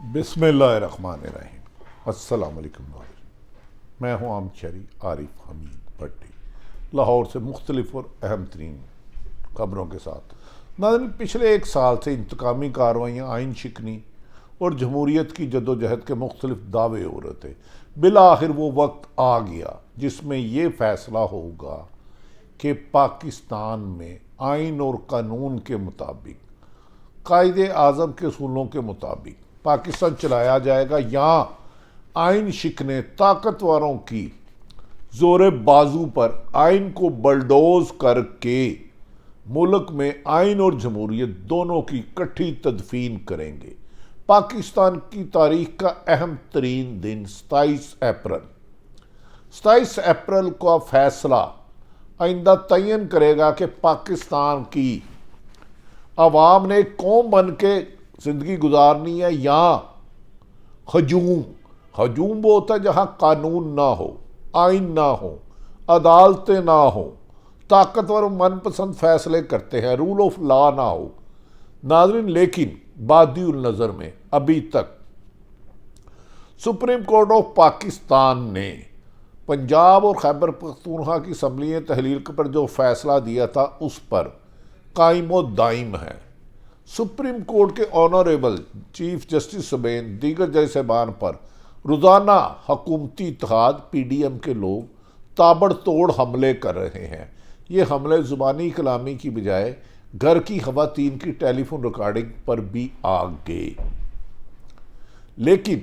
بسم اللہ الرحمن الرحیم۔ السلام علیکم ناظرین، میں ہوں عام شہری عارف حمید بھٹی، لاہور سے مختلف اور اہم ترین خبروں کے ساتھ۔ ناظرین، پچھلے ایک سال سے انتقامی کارروائیاں، آئین شکنی اور جمہوریت کی جدوجہد کے مختلف دعوے ہو رہے تھے۔ بالآخر وہ وقت آ گیا جس میں یہ فیصلہ ہوگا کہ پاکستان میں آئین اور قانون کے مطابق، قائد اعظم کے اصولوں کے مطابق پاکستان چلایا جائے گا، یا آئین شکنے طاقتوروں کی زور بازو پر آئین کو بلڈوز کر کے ملک میں آئین اور جمہوریت دونوں کی کٹھی تدفین کریں گے۔ پاکستان کی تاریخ کا اہم ترین دن 27 اپریل کا فیصلہ آئندہ تعین کرے گا کہ پاکستان کی عوام نے ایک قوم بن کے زندگی گزارنی ہے یا ہجوم وہ ہوتا ہے جہاں قانون نہ ہو، آئین نہ ہو، عدالتیں نہ ہوں، طاقتور من پسند فیصلے کرتے ہیں، رول آف لا نہ ہو۔ ناظرین، لیکن بادی النظر میں ابھی تک سپریم کورٹ آف پاکستان نے پنجاب اور خیبر پختونخوا کی اسمبلی تحلیل پر جو فیصلہ دیا تھا اس پر قائم و دائم ہے۔ سپریم کورٹ کے آنریبل چیف جسٹس سمیت دیگر جج صاحبان پر روزانہ حکومتی اتحاد پی ڈی ایم کے لوگ تابڑ توڑ حملے کر رہے ہیں۔ یہ حملے زبانی کلامی کی بجائے گھر کی خواتین کی ٹیلی فون ریکارڈنگ پر بھی آ گئے۔ لیکن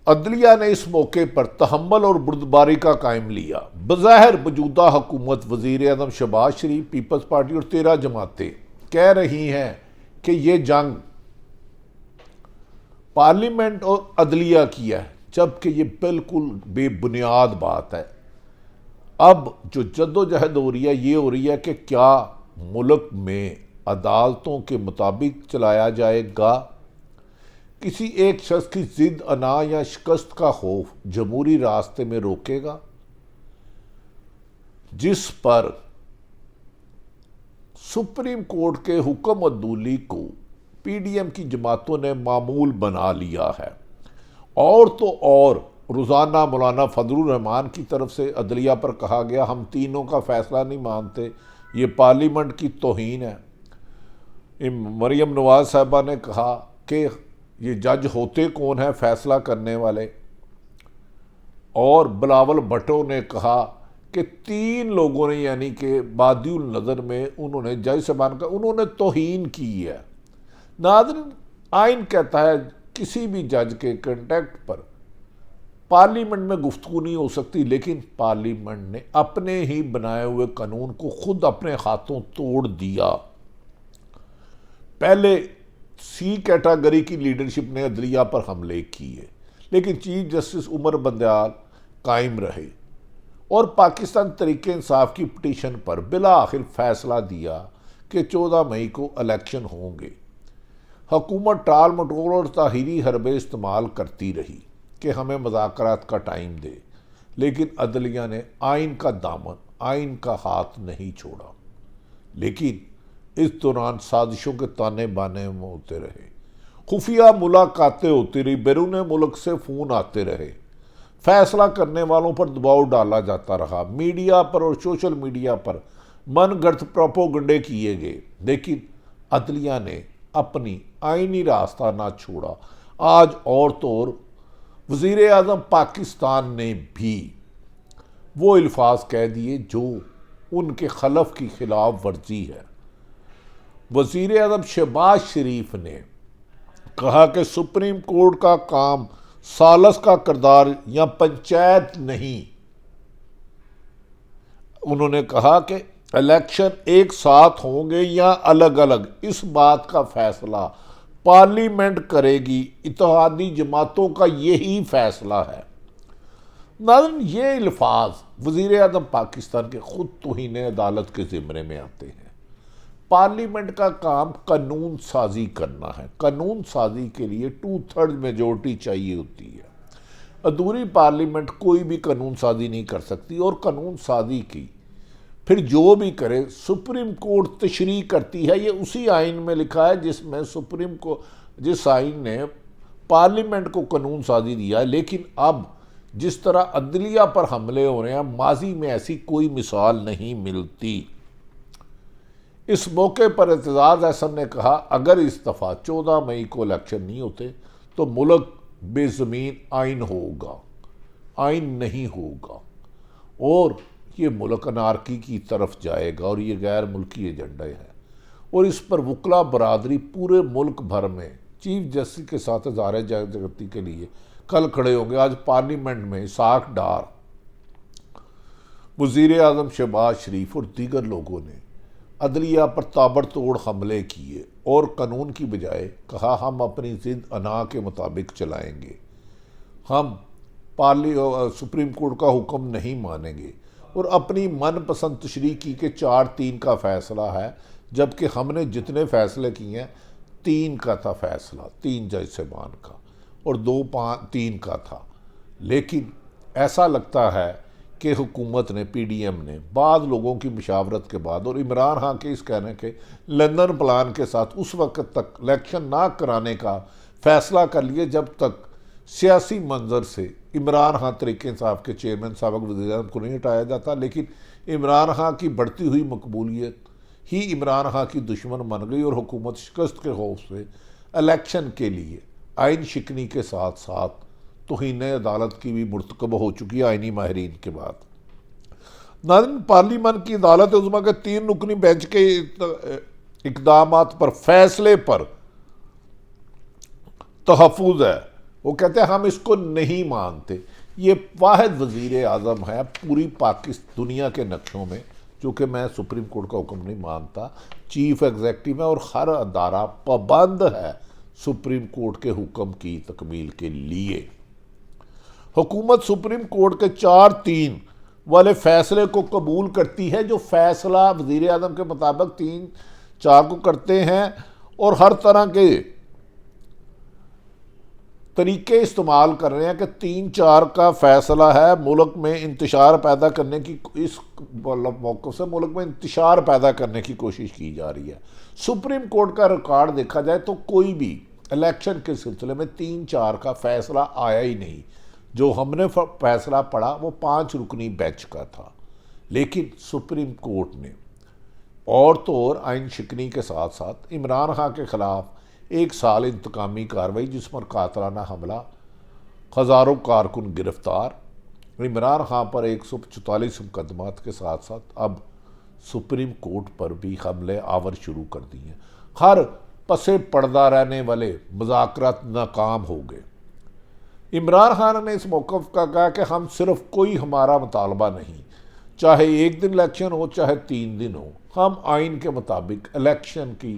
عدلیہ نے اس موقع پر تحمل اور بردباری کا قائم لیا۔ بظاہر موجودہ حکومت، وزیر اعظم شہباز شریف، پیپلز پارٹی اور 13 جماعتیں کہہ رہی ہیں کہ یہ جنگ پارلیمنٹ اور عدلیہ کی ہے، جبکہ یہ بالکل بے بنیاد بات ہے۔ اب جو جدوجہد ہو رہی ہے یہ ہو رہی ہے کہ کیا ملک میں عدالتوں کے مطابق چلایا جائے گا؟ کسی ایک شخص کی ضد، انا یا شکست کا خوف جمہوری راستے میں روکے گا؟ جس پر سپریم کورٹ کے حکم عدولی کو پی ڈی ایم کی جماعتوں نے معمول بنا لیا ہے۔ اور تو اور روزانہ مولانا فضل الرحمان کی طرف سے عدلیہ پر کہا گیا ہم تینوں کا فیصلہ نہیں مانتے، یہ پارلیمنٹ کی توہین ہے۔ مریم نواز صاحبہ نے کہا کہ یہ جج ہوتے کون ہیں فیصلہ کرنے والے، اور بلاول بھٹو نے کہا کہ 3 لوگوں نے، یعنی کہ بادی النظر میں انہوں نے جج صاحبان کا انہوں نے توہین کی ہے۔ ناظرین، آئین کہتا ہے کسی بھی جج کے کنٹیکٹ پر پارلیمنٹ میں گفتگو نہیں ہو سکتی، لیکن پارلیمنٹ نے اپنے ہی بنائے ہوئے قانون کو خود اپنے ہاتھوں توڑ دیا۔ پہلے سی کیٹاگری کی لیڈرشپ نے عدلیہ پر حملے کیے، لیکن چیف جسٹس عمر بندیال قائم رہے اور پاکستان تحریک انصاف کی پٹیشن پر بالآخر فیصلہ دیا کہ 14 مئی کو الیکشن ہوں گے۔ حکومت ٹال مٹول اور تاخیری حربے استعمال کرتی رہی کہ ہمیں مذاکرات کا ٹائم دے، لیکن عدلیہ نے آئین کا دامن، آئین کا ہاتھ نہیں چھوڑا۔ لیکن اس دوران سازشوں کے تانے بانے ہوتے رہے، خفیہ ملاقاتیں ہوتی رہی، بیرون ملک سے فون آتے رہے، فیصلہ کرنے والوں پر دباؤ ڈالا جاتا رہا، میڈیا پر اور سوشل میڈیا پر من گھڑت پروپیگنڈے کیے گئے، لیکن عدلیہ نے اپنی آئینی راستہ نہ چھوڑا۔ آج اور تو اور وزیر اعظم پاکستان نے بھی وہ الفاظ کہہ دیے جو ان کے خلف کی خلاف ورزی ہے۔ وزیر اعظم شہباز شریف نے کہا کہ سپریم کورٹ کا کام ثالث کا کردار یا پنچایت نہیں۔ انہوں نے کہا کہ الیکشن ایک ساتھ ہوں گے یا الگ الگ، اس بات کا فیصلہ پارلیمنٹ کرے گی، اتحادی جماعتوں کا یہی فیصلہ ہے۔ ناظرین، یہ الفاظ وزیر اعظم پاکستان کے خود توہین عدالت کے زمرے میں آتے ہیں۔ پارلیمنٹ کا کام قانون سازی کرنا ہے، قانون سازی کے لیے 2/3 میجورٹی چاہیے ہوتی ہے۔ ادھوری پارلیمنٹ کوئی بھی قانون سازی نہیں کر سکتی، اور قانون سازی کی پھر جو بھی کرے سپریم کورٹ تشریح کرتی ہے۔ یہ اسی آئین میں لکھا ہے جس میں سپریم جس آئین نے پارلیمنٹ کو قانون سازی دیا ہے، لیکن اب جس طرح عدلیہ پر حملے ہو رہے ہیں، ماضی میں ایسی کوئی مثال نہیں ملتی۔ اس موقع پر اعتزاز احسن نے کہا اگر اس دفعہ 14 مئی کو الیکشن نہیں ہوتے تو ملک بے زمین آئین ہوگا، آئین نہیں ہوگا، اور یہ ملک انارکی کی طرف جائے گا، اور یہ غیر ملکی ایجنڈے ہے۔ اور اس پر وکلا برادری پورے ملک بھر میں چیف جسٹس کے ساتھ اظہار یکجہتی کے لیے کل کھڑے ہوں گے۔ آج پارلیمنٹ میں اسحاق ڈار، وزیر اعظم شہباز شریف اور دیگر لوگوں نے عدلیہ پر تابڑ توڑ حملے کیے اور قانون کی بجائے کہا ہم اپنی ضد انا کے مطابق چلائیں گے، ہم سپریم کورٹ کا حکم نہیں مانیں گے، اور اپنی من پسند تشریح کی کہ 4-3 کا فیصلہ ہے، جبکہ ہم نے جتنے فیصلے کیے ہیں 3 کا تھا فیصلہ، 3 جج صاحبان کا، اور 2-3 کا تھا۔ لیکن ایسا لگتا ہے کہ حکومت نے، پی ڈی ایم نے بعض لوگوں کی مشاورت کے بعد اور عمران خان کے اس کہنے کے لندن پلان کے ساتھ اس وقت تک الیکشن نہ کرانے کا فیصلہ کر لیے جب تک سیاسی منظر سے عمران خان تحریک انصاف کے چیئرمین سابق وزیر اعظم کو نہیں ہٹایا جاتا، لیکن عمران خان کی بڑھتی ہوئی مقبولیت ہی عمران خان کی دشمن بن گئی، اور حکومت شکست کے خوف سے الیکشن کے لیے آئین شکنی کے ساتھ ساتھ توہین عدالت کی بھی مرتکب ہو چکی ہے آئینی ماہرین کے بعد۔ ناظرین، پارلیمان کی عدالت عظمیٰ کے 3 رکنی بینچ کے اقدامات پر فیصلے پر تحفظ ہے۔ وہ کہتے ہیں ہم اس کو نہیں مانتے۔ یہ واحد وزیر اعظم ہے پوری دنیا کے نقشوں میں جو کہ میں سپریم کورٹ کا حکم نہیں مانتا، چیف ایگزیکٹو ہے، اور ہر ادارہ پابند ہے سپریم کورٹ کے حکم کی تکمیل کے لیے۔ حکومت سپریم کورٹ کے 4-3 والے فیصلے کو قبول کرتی ہے، جو فیصلہ وزیر اعظم کے مطابق 3-4 کو کرتے ہیں، اور ہر طرح کے طریقے استعمال کر رہے ہیں کہ 3-4 کا فیصلہ ہے ملک میں انتشار پیدا کرنے کی، اس موقف سے ملک میں انتشار پیدا کرنے کی کوشش کی جا رہی ہے۔ سپریم کورٹ کا ریکارڈ دیکھا جائے تو کوئی بھی الیکشن کے سلسلے میں 3-4 کا فیصلہ آیا ہی نہیں۔ جو ہم نے فیصلہ پڑھا وہ 5 رکنی بینچ کا تھا، لیکن سپریم کورٹ نے اور تو اور آئین شکنی کے ساتھ ساتھ عمران خان کے خلاف 1 سال انتقامی کارروائی، جس پر قاتلانہ حملہ، ہزاروں کارکن گرفتار، عمران خان پر 144 مقدمات کے ساتھ ساتھ اب سپریم کورٹ پر بھی حملے آور شروع کر دی ہیں۔ ہر پسے پردہ رہنے والے مذاکرات ناکام ہو گئے۔ عمران خان نے اس موقف کا کہا کہ ہم صرف کوئی ہمارا مطالبہ نہیں، چاہے 1 دن الیکشن ہو چاہے 3 دن ہو، ہم آئین کے مطابق الیکشن کی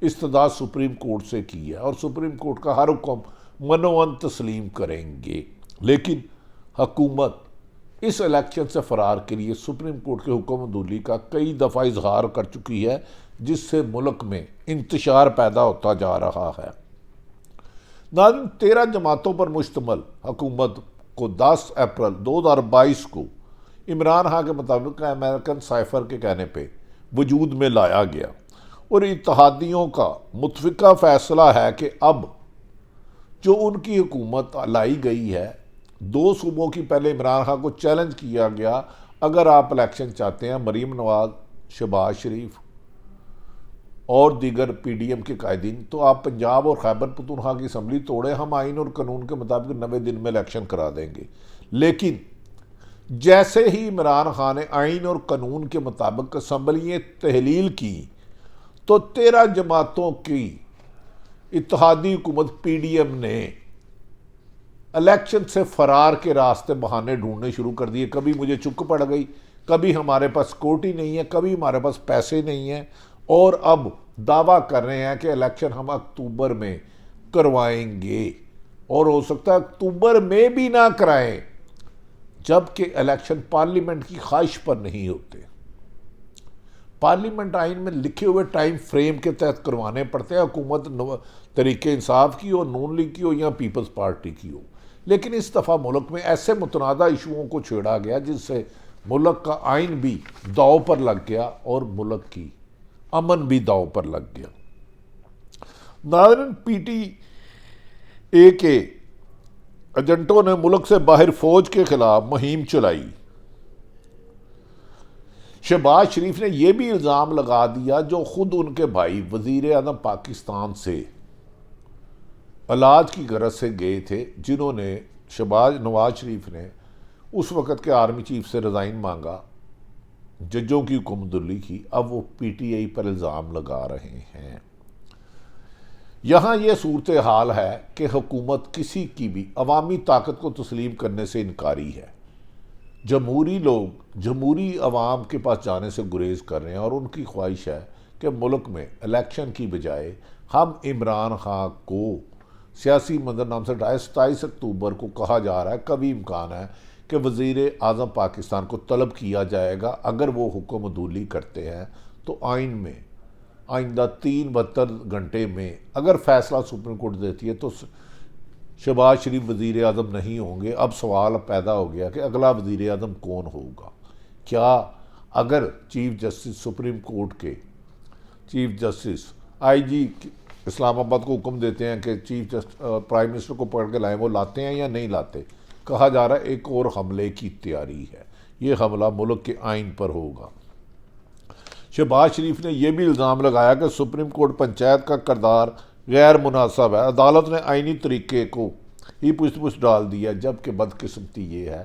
استدعا سپریم کورٹ سے کی ہے اور سپریم کورٹ کا ہر حکم منوان تسلیم کریں گے۔ لیکن حکومت اس الیکشن سے فرار کے لیے سپریم کورٹ کے حکم عدولی کا کئی دفعہ اظہار کر چکی ہے، جس سے ملک میں انتشار پیدا ہوتا جا رہا ہے۔ ناظرین، 13 جماعتوں پر مشتمل حکومت کو 10 اپریل 2022 کو عمران خان کے مطابق امریکن سائفر کے کہنے پہ وجود میں لایا گیا، اور اتحادیوں کا متفقہ فیصلہ ہے کہ اب جو ان کی حکومت لائی گئی ہے، 2 صوبوں کی پہلے عمران خان کو چیلنج کیا گیا، اگر آپ الیکشن چاہتے ہیں، مریم نواز، شہباز شریف اور دیگر پی ڈی ایم کے قائدین، تو آپ پنجاب اور خیبر پختونخوا کی اسمبلی توڑیں، ہم آئین اور قانون کے مطابق 90 دن میں الیکشن کرا دیں گے۔ لیکن جیسے ہی عمران خان نے آئین اور قانون کے مطابق اسمبلیاں تحلیل کی تو 13 جماعتوں کی اتحادی حکومت پی ڈی ایم نے الیکشن سے فرار کے راستے بہانے ڈھونڈنے شروع کر دیے۔ کبھی مجھے چک پڑ گئی، کبھی ہمارے پاس سیکورٹی نہیں ہے، کبھی ہمارے پاس پیسے نہیں ہیں، اور اب دعویٰ کر رہے ہیں کہ الیکشن ہم اکتوبر میں کروائیں گے، اور ہو سکتا ہے اکتوبر میں بھی نہ کرائیں، جبکہ الیکشن پارلیمنٹ کی خواہش پر نہیں ہوتے۔ پارلیمنٹ آئین میں لکھے ہوئے ٹائم فریم کے تحت کروانے پڑتے ہیں، حکومت تحریک انصاف کی ہو، نون لیگ کی ہو یا پیپلز پارٹی کی ہو۔ لیکن اس دفعہ ملک میں ایسے متنازع ایشوؤں کو چھیڑا گیا جس سے ملک کا آئین بھی داؤ پر لگ گیا اور ملک کی امن بھی داؤ پر لگ گیا۔ ناظرین، پی ٹی اے کے ایجنٹوں نے ملک سے باہر فوج کے خلاف مہم چلائی۔ شہباز شریف نے یہ بھی الزام لگا دیا جو خود ان کے بھائی وزیر اعظم پاکستان سے علاج کی غرض سے گئے تھے، جنہوں نے نواز شریف نے اس وقت کے آرمی چیف سے ریزائن مانگا، ججوں کی حکم دلی کی، اب وہ پی ٹی آئی پر الزام لگا رہے ہیں۔ یہاں یہ صورتحال ہے کہ حکومت کسی کی بھی عوامی طاقت کو تسلیم کرنے سے انکاری ہے۔ جمہوری لوگ جمہوری عوام کے پاس جانے سے گریز کر رہے ہیں، اور ان کی خواہش ہے کہ ملک میں الیکشن کی بجائے ہم عمران خان کو سیاسی منظرنامے سے 27 اکتوبر کو کہا جا رہا ہے، کبھی امکان ہے کہ وزیر اعظم پاکستان کو طلب کیا جائے گا، اگر وہ حکم عدولی کرتے ہیں تو آئین میں آئندہ 72 گھنٹے میں اگر فیصلہ سپریم کورٹ دیتی ہے تو شہباز شریف وزیر اعظم نہیں ہوں گے۔ اب سوال پیدا ہو گیا کہ اگلا وزیر اعظم کون ہوگا؟ کیا اگر چیف جسٹس سپریم کورٹ کے چیف جسٹس آئی جی اسلام آباد کو حکم دیتے ہیں کہ پرائم منسٹر کو پکڑ کے لائیں، وہ لاتے ہیں یا نہیں لاتے؟ کہا جا رہا ہے ایک اور حملے کی تیاری ہے، یہ حملہ ملک کے آئین پر ہوگا۔ شہباز شریف نے یہ بھی الزام لگایا کہ سپریم کورٹ پنچایت کا کردار غیر مناسب ہے، عدالت نے آئینی طریقے کو ہی پوچھ ڈال دیا، جبکہ بدقسمتی یہ ہے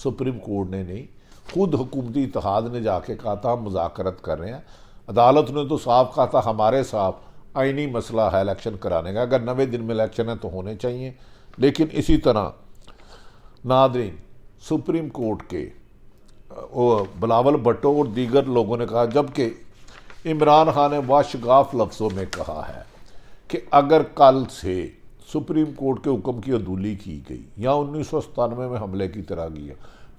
سپریم کورٹ نے نہیں، خود حکومتی اتحاد نے جا کے کہا تھا ہم مذاکرت کر رہے ہیں۔ عدالت نے تو صاف کہا تھا ہمارے ساتھ آئینی مسئلہ ہے الیکشن کرانے کا، اگر 90 دن میں الیکشن ہے تو ہونے چاہیے۔ لیکن اسی طرح ناظرین، سپریم کورٹ کے بلاول بھٹو اور دیگر لوگوں نے کہا، جبکہ عمران خان نے واشگاف لفظوں میں کہا ہے کہ اگر کل سے سپریم کورٹ کے حکم کی عدولی کی گئی یا 1997 میں حملے کی طرح کیا،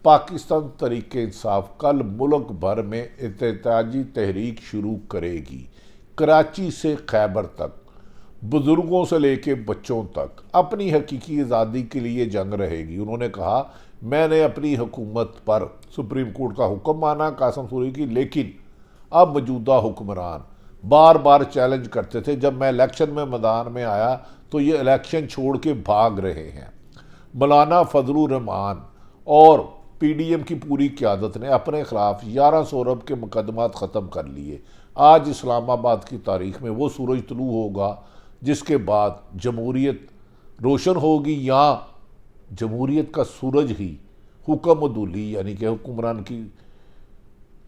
پاکستان تحریک انصاف کل ملک بھر میں احتجاجی تحریک شروع کرے گی۔ کراچی سے خیبر تک، بزرگوں سے لے کے بچوں تک اپنی حقیقی آزادی کے لیے جنگ رہے گی۔ انہوں نے کہا میں نے اپنی حکومت پر سپریم کورٹ کا حکم مانا، قاسم سوری کی، لیکن اب موجودہ حکمران بار بار چیلنج کرتے تھے، جب میں الیکشن میں میدان میں آیا تو یہ الیکشن چھوڑ کے بھاگ رہے ہیں۔ مولانا فضل الرحمان اور پی ڈی ایم کی پوری قیادت نے اپنے خلاف 1100 ارب کے مقدمات ختم کر لیے۔ آج اسلام آباد کی تاریخ میں وہ سورج طلوع ہوگا جس کے بعد جمہوریت روشن ہوگی، یا جمہوریت کا سورج ہی حکم عدولی یعنی کہ حکمران کی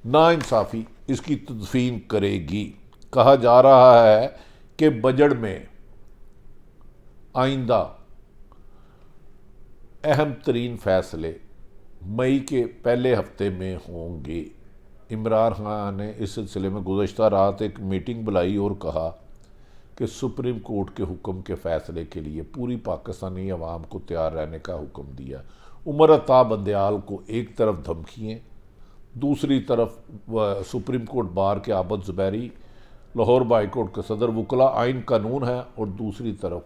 ناانصافی اس کی تدفین کرے گی۔ کہا جا رہا ہے کہ بجٹ میں آئندہ اہم ترین فیصلے مئی کے پہلے ہفتے میں ہوں گے۔ عمران خان نے اس سلسلے میں گزشتہ رات ایک میٹنگ بلائی اور کہا کہ سپریم کورٹ کے حکم کے فیصلے کے لیے پوری پاکستانی عوام کو تیار رہنے کا حکم دیا۔ عمر عطا بندیال کو ایک طرف دھمکیاں، دوسری طرف سپریم کورٹ بار کے عابد زبیری، لاہور بائی کورٹ کے صدر، وکلاء، آئین قانون ہے، اور دوسری طرف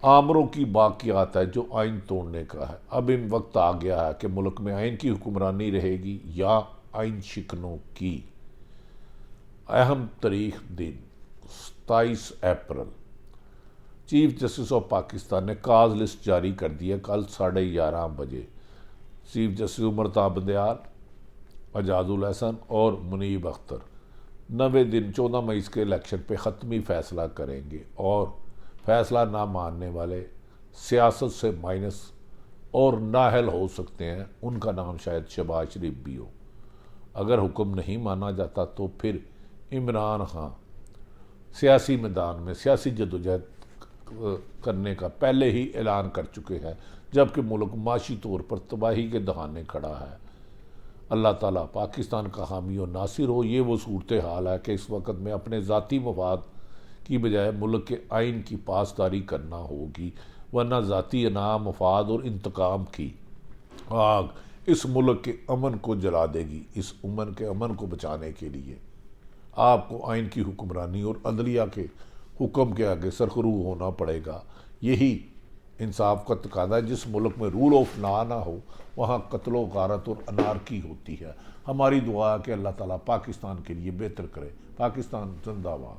آمروں کی باقیات ہے جو آئین توڑنے کا ہے۔ اب ان وقت آ گیا ہے کہ ملک میں آئین کی حکمرانی رہے گی یا آئین شکنوں کی۔ اہم تاریخ دن 27 April, chief justice of Pakistan نے کاز لسٹ جاری کر دی ہے۔ کل 11:30 بجے چیف جسٹس عمر عطا بندیال، اعجاز الحسن اور منیب اختر 90 دن 14 مئی کے الیکشن پہ حتمی فیصلہ کریں گے، اور فیصلہ نہ ماننے والے سیاست سے مائنس اور نااہل ہو سکتے ہیں، ان کا نام شاید شہباز شریف بھی ہو۔ اگر حکم نہیں مانا جاتا تو پھر عمران خان سیاسی میدان میں سیاسی جدوجہد کرنے کا پہلے ہی اعلان کر چکے ہیں، جبکہ ملک معاشی طور پر تباہی کے دہانے کھڑا ہے۔ اللہ تعالیٰ پاکستان کا حامی و ناصر ہو۔ یہ وہ صورتحال ہے کہ اس وقت میں اپنے ذاتی مفاد کی بجائے ملک کے آئین کی پاسداری کرنا ہوگی، ورنہ ذاتی انعام، مفاد اور انتقام کی آگ اس ملک کے امن کو جلا دے گی۔ اس امن کو بچانے کے لیے آپ کو آئین کی حکمرانی اور عدلیہ کے حکم کے آگے سرخرو ہونا پڑے گا۔ یہی انصاف کا تقاضا ہے۔ جس ملک میں رول آف لا نہ ہو وہاں قتل و غارت اور انارکی ہوتی ہے۔ ہماری دعا ہے کہ اللہ تعالیٰ پاکستان کے لیے بہتر کرے۔ پاکستان زندہ باد۔